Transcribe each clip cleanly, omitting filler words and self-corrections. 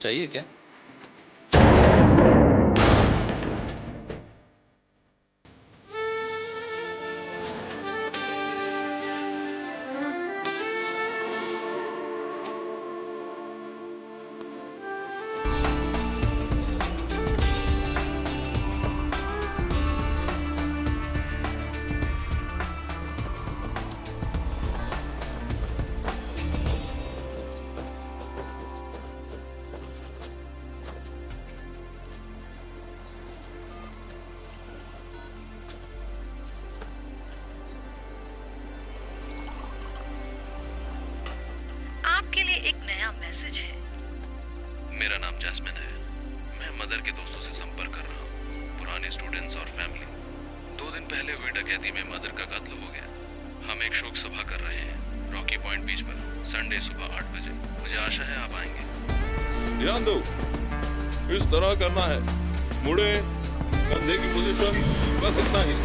चाहिए क्या? आपके लिए एक नया मैसेज है। मेरा नाम जैस्मिन है। मैं मदर के दोस्तों से संपर्क कर रहा हूँ, पुराने स्टूडेंट्स और फैमिली। 2 दिन पहले हुई डकैती में मदर का कत्ल हो गया। हम एक शोक सभा कर रहे हैं रॉकी पॉइंट बीच पर, संडे सुबह 8 बजे। मुझे आशा है आप आएंगे। ध्यान दो, इस तरह करना है। मुड़े, कंधे की पोजीशन, बस इतना ही।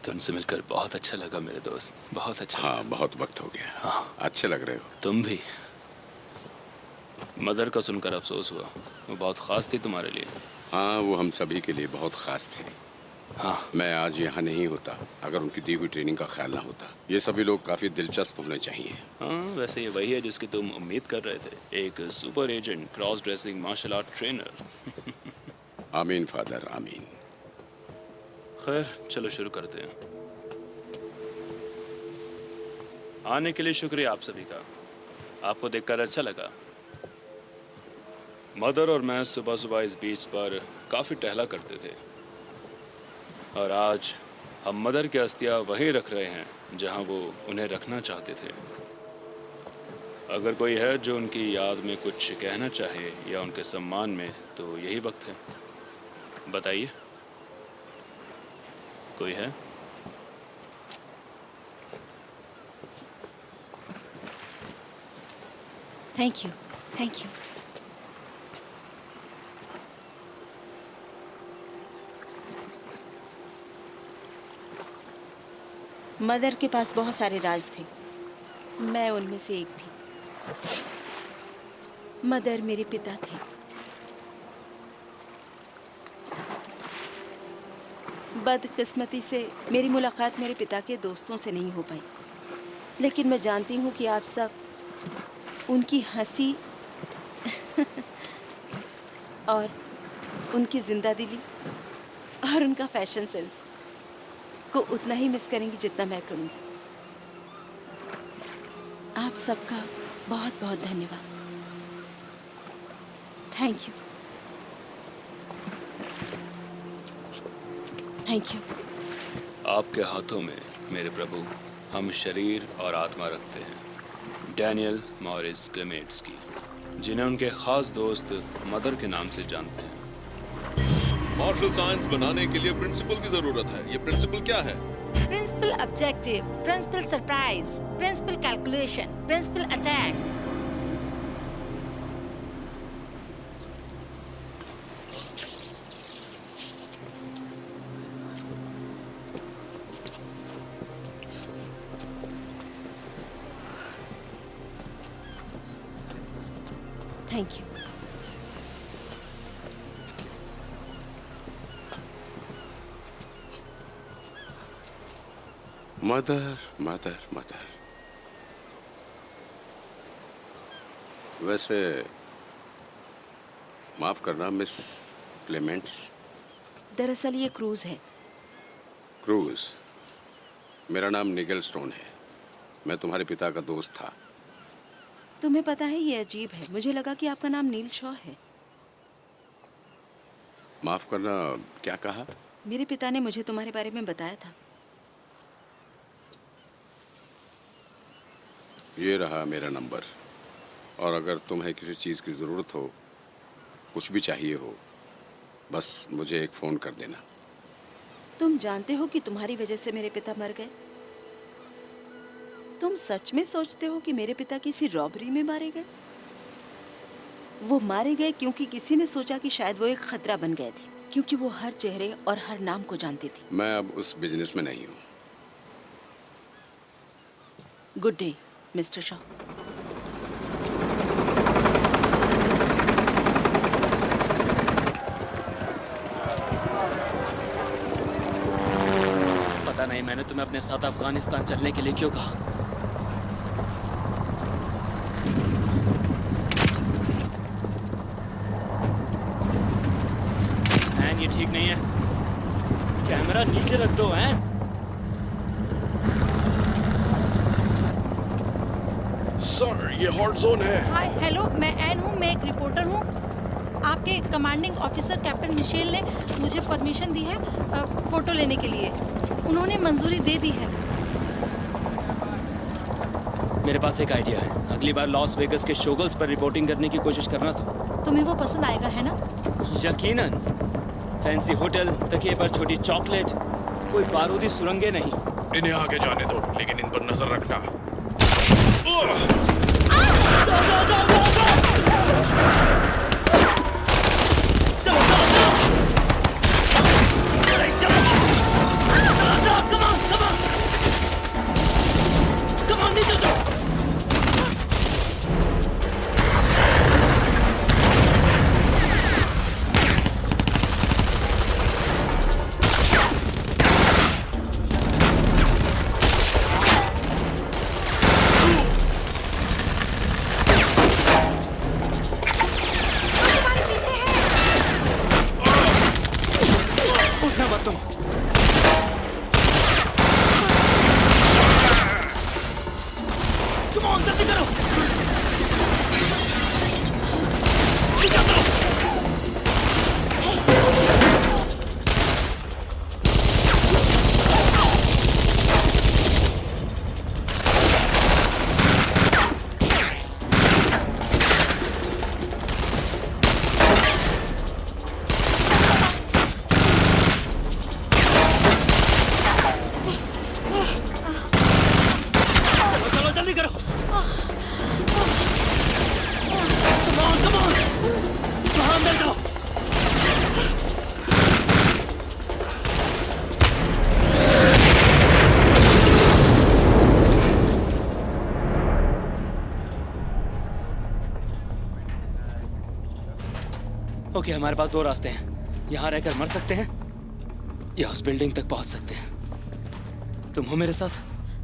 तुमसे मिलकर बहुत अच्छा लगा मेरे दोस्त, बहुत अच्छा। हाँ, बहुत वक्त हो गया। हाँ, अच्छे लग रहे हो। तुम भी। मदर का सुनकर अफसोस हुआ, वो बहुत खास थी तुम्हारे लिए। हाँ, वो हम सभी के लिए बहुत खास थे। हाँ, मैं आज यहाँ नहीं होता अगर उनकी दी हुई ट्रेनिंग का ख्याल ना होता। ये सभी लोग काफी दिलचस्प होने चाहिए। हाँ, वैसे ये वही है जिसकी तुम उम्मीद कर रहे थे, एक super agent, cross dressing martial art trainer. आमीन फादर, आमीन। खैर, चलो शुरू करते हैं। आने के लिए शुक्रिया आप सभी का, आपको देखकर अच्छा लगा। मदर और मैं सुबह सुबह इस बीच पर काफ़ी टहला करते थे, और आज हम मदर की अस्थियां वहीं रख रहे हैं जहां वो उन्हें रखना चाहते थे। अगर कोई है जो उनकी याद में कुछ कहना चाहे या उनके सम्मान में, तो यही वक्त है। बताइए, कोई है? Thank you, thank you. Mother के पास बहुत सारे राज थे, मैं उनमें से एक थी। मदर मेरे पिता थे। बदकिस्मती से मेरी मुलाकात मेरे पिता के दोस्तों से नहीं हो पाई, लेकिन मैं जानती हूँ कि आप सब उनकी हंसी और उनकी जिंदा दिली और उनका फैशन सेंस को उतना ही मिस करेंगी जितना मैं करूँगी। आप सबका बहुत बहुत धन्यवाद। Thank you, thank you. आपके हाथों में मेरे प्रभु हम शरीर और आत्मा रखते हैं। डैनियल मॉरिस क्लेमेट्स की, जिन्हें उनके खास दोस्त मदर के नाम से जानते हैं। मार्शल साइंस बनाने के लिए प्रिंसिपल की जरूरत है। ये प्रिंसिपल क्या है? Principle objective, principle surprise, principle calculation, principle attack. Thank you. Mother mother mother. वैसे माफ करना मिस क्लेमेंट्स। दरअसल ये क्रूज है। क्रूज? मेरा नाम निगल स्टोन है। मैं तुम्हारे पिता का दोस्त था। तुम्हें पता है ये अजीब है, मुझे लगा कि आपका नाम नील शॉ है। माफ करना, क्या कहा? मेरे पिता ने मुझे तुम्हारे बारे में बताया था। ये रहा मेरा नंबर, और अगर तुम्हें किसी चीज़ की ज़रूरत हो, कुछ भी चाहिए हो, बस मुझे एक फ़ोन कर देना। तुम जानते हो कि तुम्हारी वजह से मेरे पिता मर गए? तुम सच में सोचते हो कि मेरे पिता किसी रॉबरी में मारे गए? वो मारे गए क्योंकि किसी ने सोचा कि शायद वो एक खतरा बन गए थे, क्योंकि वो हर चेहरे और हर नाम को जानती थी। मैं अब उस बिजनेस में नहीं हूँ। Good day mister Shaw. पता नहीं मैंने तुम्हें अपने साथ अफगानिस्तान चलने के लिए क्यों कहा। मैन, ये ठीक नहीं है। कैमरा नीचे रख दो। हैं सर, ये हॉट जोन है। हाय, हेलो, मैं एन हूँ। मैं एक रिपोर्टर हूँ। आपके कमांडिंग ऑफिसर कैप्टन मिशेल ने मुझे परमिशन दी है फोटो लेने के लिए। उन्होंने मंजूरी दे दी है। मेरे पास एक आइडिया है। अगली बार लॉस वेगस के शोगल्स पर रिपोर्टिंग करने की कोशिश करना था। तुम्हें वो पसंद आएगा, है ना? यकीनन। फैंसी होटल, तकिए पर छोटी चॉकलेट, कोई बारूदी सुरंगें नहीं। इन्हें आगे जाने दो, लेकिन इन पर नजर रखना। ओके, हमारे पास दो रास्ते हैं। यहाँ रहकर मर सकते हैं या उस बिल्डिंग तक पहुंच सकते हैं। तुम हो मेरे साथ?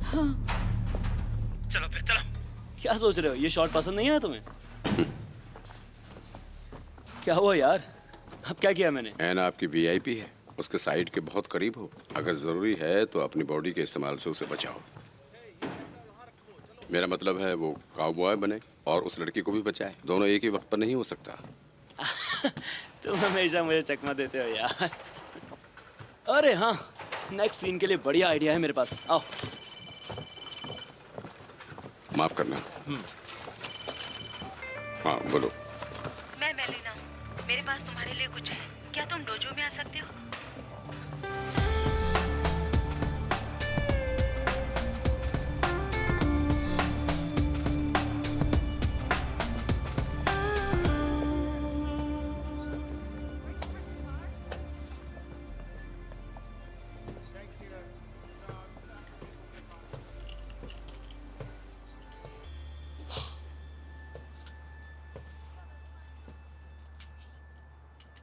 हाँ। चलो फिर, चलो। क्या सोच रहे हो? ये शॉट पसंद नहीं आया तुम्हें? क्या हुआ यार? अब क्या किया मैंने? एन आपकी वीआईपी है, उसके साइड के बहुत करीब हो। अगर जरूरी है तो अपनी बॉडी के इस्तेमाल से उसे बचाओ। मेरा मतलब है वो काउबॉय बने और उस लड़की को भी बचाए। दोनों एक ही वक्त पर नहीं हो सकता। तुम हमेशा मुझे चकमा देते हो यार। अरे हाँ, नेक्स्ट सीन के लिए बढ़िया आइडिया है मेरे पास। आओ। माफ करना। हाँ बोलो। मैं मेलिना हूँ। मेरे पास तुम्हारे लिए कुछ है। क्या तुम डोजो में आ सकते हो?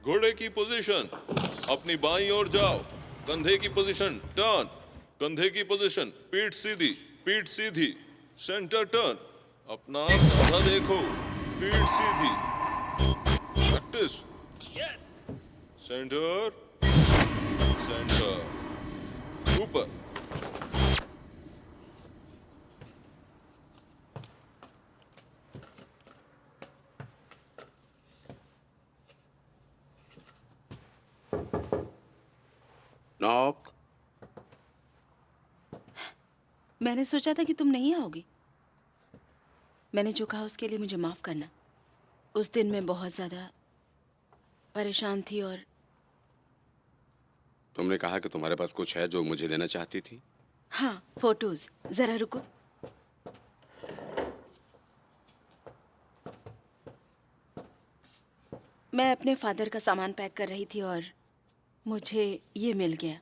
घोड़े की पोजीशन, अपनी बाईं ओर जाओ। कंधे की पोजीशन, टर्न। कंधे की पोजीशन, पीठ सीधी, पीठ सीधी। सेंटर टर्न, अपना कंधा देखो, पीठ सीधी। प्रैक्टिस। सेंटर, सेंटर, ऊपर। नॉक। मैंने सोचा था कि तुम नहीं आओगे। मैंने जो कहा उसके लिए मुझे माफ करना। उस दिन मैं बहुत ज्यादा परेशान थी और तुमने कहा कि तुम्हारे पास कुछ है जो मुझे देना चाहती थी। हाँ, फोटोज। जरा रुको। मैं अपने फादर का सामान पैक कर रही थी और मुझे ये मिल गया।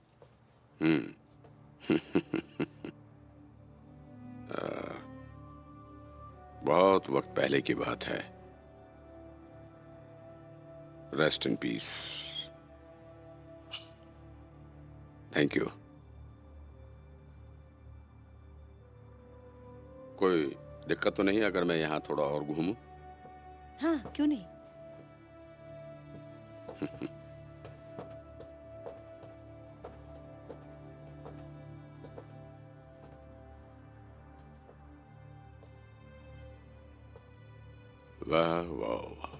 बहुत वक्त पहले की बात है। Rest in peace. Thank you. कोई दिक्कत तो नहीं अगर मैं यहाँ थोड़ा और घूमूं? हाँ, क्यों नहीं। वाह वाह वाह।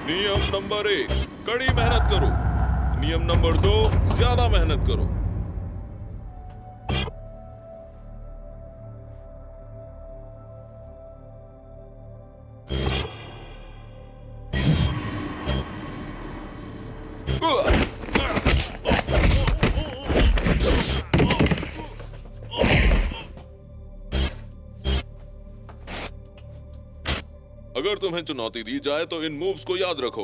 नियम नंबर 1, कड़ी मेहनत करो। नियम नंबर 2, ज्यादा मेहनत करो। अगर तुम्हें चुनौती दी जाए तो इन मूव्स को याद रखो।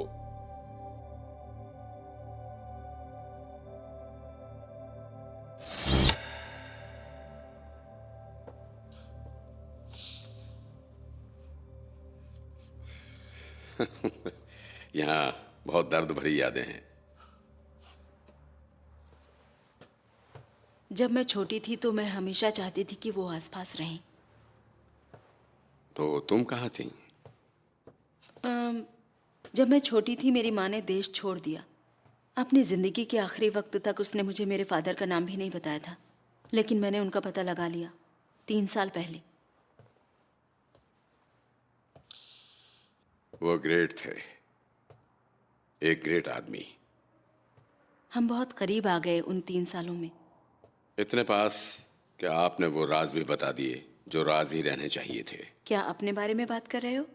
यहाँ बहुत दर्द भरी यादें हैं। जब मैं छोटी थी तो मैं हमेशा चाहती थी कि वो आसपास रहें। तो तुम कहाँ थी? जब मैं छोटी थी मेरी माँ ने देश छोड़ दिया। अपनी जिंदगी के आखिरी वक्त तक उसने मुझे मेरे फादर का नाम भी नहीं बताया था, लेकिन मैंने उनका पता लगा लिया 3 साल पहले। वो ग्रेट थे, एक ग्रेट आदमी। हम बहुत करीब आ गए उन 3 सालों में। इतने पास कि आपने वो राज भी बता दिए जो राज ही रहने चाहिए थे। क्या अपने बारे में बात कर रहे हो?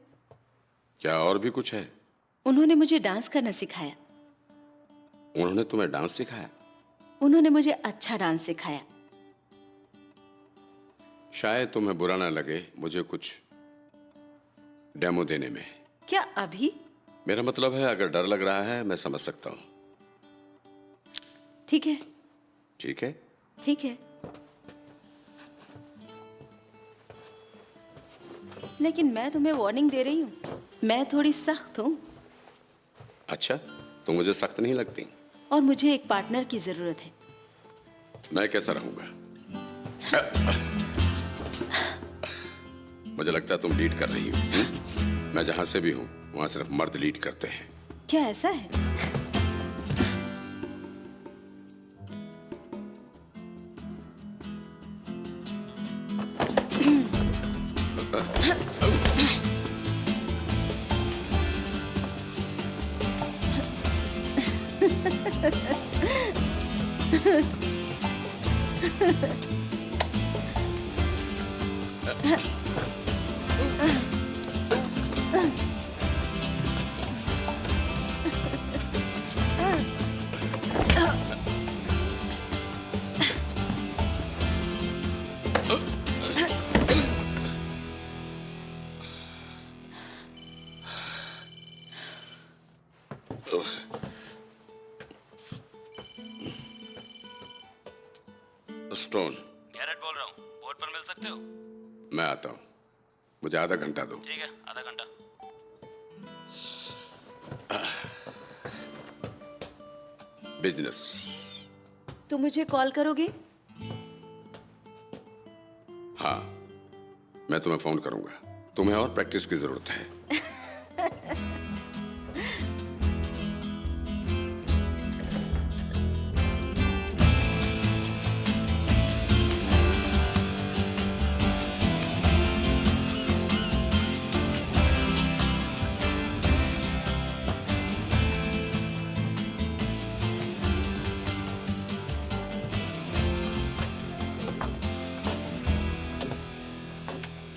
क्या और भी कुछ है? उन्होंने मुझे डांस करना सिखाया। उन्होंने तुम्हें डांस सिखाया? उन्होंने मुझे अच्छा डांस सिखाया। शायद तुम्हें बुरा ना लगे मुझे कुछ डेमो देने में। क्या अभी? मेरा मतलब है अगर डर लग रहा है मैं समझ सकता हूँ। ठीक है। ठीक है? ठीक है, लेकिन मैं तुम्हें वार्निंग दे रही हूँ, मैं थोड़ी सख्त हूँ। अच्छा, तो मुझे सख्त नहीं लगती। और मुझे एक पार्टनर की जरूरत है। मैं कैसा रहूंगा? मुझे लगता है तुम लीड कर रही हो। मैं जहां से भी हूं वहां सिर्फ मर्द लीड करते हैं। क्या ऐसा है? स्टोन, गैरेट बोल रहा हूँ, बोर्ड पर मिल सकते हो? मैं आता हूँ, मुझे आधा घंटा दो। ठीक है, आधा घंटा। बिजनेस। तुम मुझे कॉल करोगे? हाँ, मैं तुम्हें फोन करूंगा। तुम्हें और प्रैक्टिस की जरूरत है।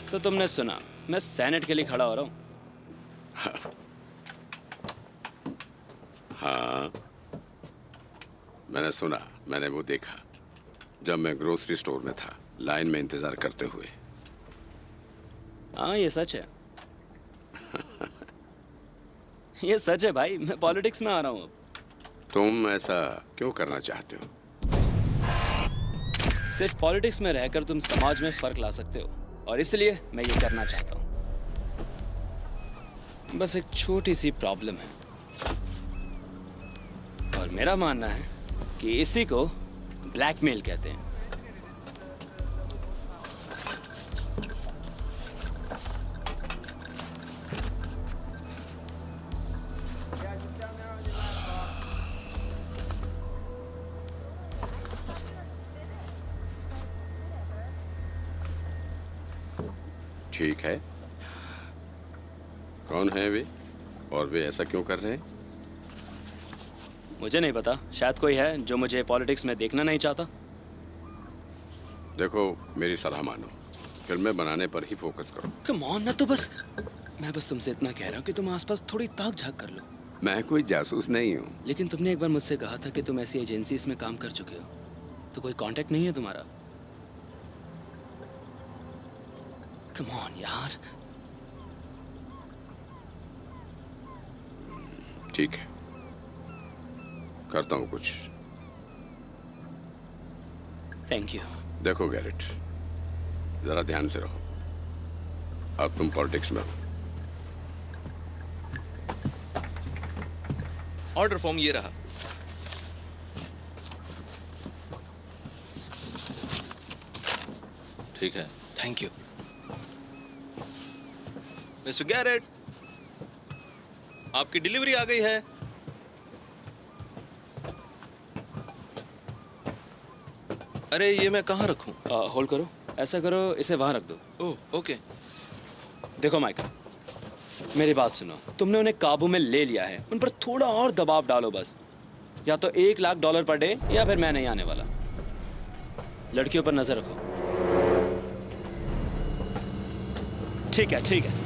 तो तुमने सुना, मैं सेनेट के लिए खड़ा हो रहा हूँ। हाँ, मैंने सुना, मैंने वो देखा जब मैं ग्रोसरी स्टोर में था, लाइन में इंतजार करते हुए। हाँ, ये सच है। ये सच है भाई, मैं पॉलिटिक्स में आ रहा हूँ अब। तुम ऐसा क्यों करना चाहते हो? सिर्फ पॉलिटिक्स में रहकर तुम समाज में फर्क ला सकते हो, और इसलिए मैं ये करना चाहता हूँ। बस एक छोटी सी प्रॉब्लम है, और मेरा मानना है कि इसी को ब्लैकमेल कहते हैं। ठीक है, कौन है वे और वे ऐसा क्यों कर रहे हैं? मुझे नहीं पता, शायद कोई है जो मुझे पॉलिटिक्स में देखना नहीं चाहता। देखो, मेरी सलाह मानो, फिल्में बनाने पर ही फोकस करो। कम ऑन, मैं बस तुमसे इतना कह रहा हूँ कि तुम आसपास थोड़ी ताक झाक कर लो। मैं कोई जासूस नहीं हूँ। लेकिन तुमने एक बार मुझसे कहा था कि तुम ऐसी एजेंसीज में काम कर चुके हो, तो कोई कांटेक्ट नहीं है तुम्हारा? कम ऑन यार। ठीक है, करता हूँ कुछ। Thank you. देखो गैरेट, जरा ध्यान से रहो, अब तुम पॉलिटिक्स में हो। ऑर्डर फॉर्म ये रहा। ठीक है, थैंक यू। मिस्टर गैरेट, आपकी डिलीवरी आ गई है। अरे ये मैं कहाँ रखूं? होल्ड करो, ऐसा करो, इसे वहां रख दो। ओह, ओके। देखो माइकल, मेरी बात सुनो, तुमने उन्हें काबू में ले लिया है, उन पर थोड़ा और दबाव डालो बस। या तो $1,00,000 पर डे, या फिर मैं नहीं आने वाला। लड़कियों पर नजर रखो। ठीक है, ठीक है।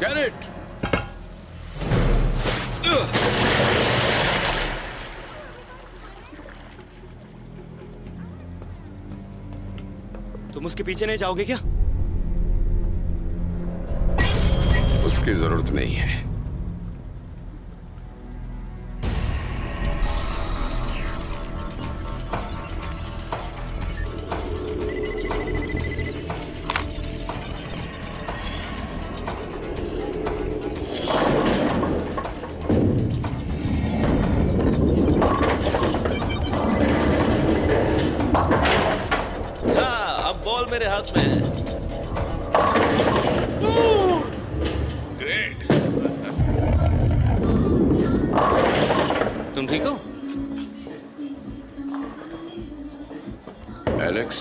गैरेट! तुम उसके पीछे नहीं जाओगे क्या? उसकी जरूरत नहीं है। हाँ, अब बॉल मेरे हाथ में है। ग्रेट। तुम ठीक हो? एलेक्स,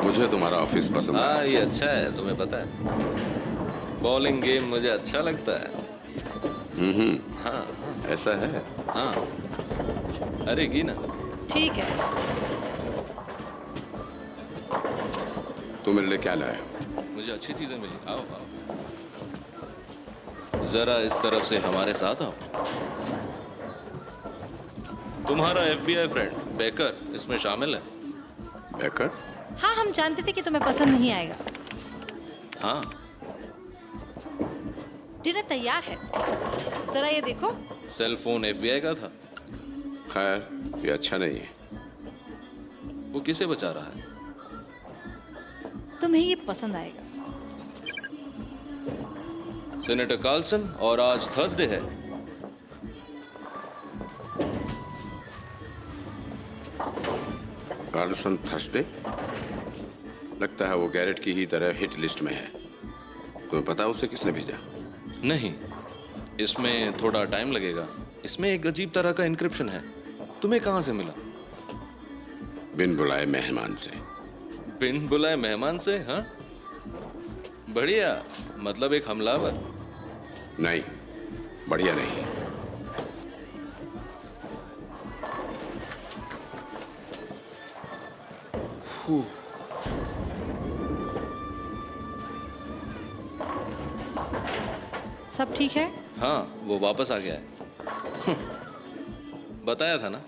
मुझे तुम्हारा ऑफिस पसंद है। हाँ, ये अच्छा है, तुम्हें पता है बॉलिंग गेम मुझे अच्छा लगता है। हाँ, ऐसा है। हाँ। अरे गीना, ठीक है। तुम मेरे लिए क्या लाए हो? मुझे अच्छी चीजें मिली। आओ आओ। जरा इस तरफ से हमारे साथ आओ। तुम्हारा FBI फ्रेंड बेकर इसमें शामिल है। बेकर? हाँ, हम जानते थे कि तुम्हें पसंद नहीं आएगा। हाँ, डिनर तैयार है, जरा ये देखो। सेल फोन FBI का था। खैर, ये अच्छा नहीं है। वो किसे बचा रहा है? तुम्हें ये पसंद आएगा। सेनेटर कार्लसन, और आज थर्सडे है। Carlson Thursday? लगता है वो गैरेट की ही तरह हिट लिस्ट में है। तुम्हें पता है उसे किसने भेजा? नहीं, इसमें थोड़ा टाइम लगेगा। इसमें एक अजीब तरह का इंक्रिप्शन है। तुम्हें कहां से मिला? बिन बुलाए मेहमान से। बिन बुलाए मेहमान से? हाँ, बढ़िया। मतलब एक हमलावर? नहीं, बढ़िया नहीं। सब ठीक है? हाँ, वो वापस आ गया है। बताया था ना।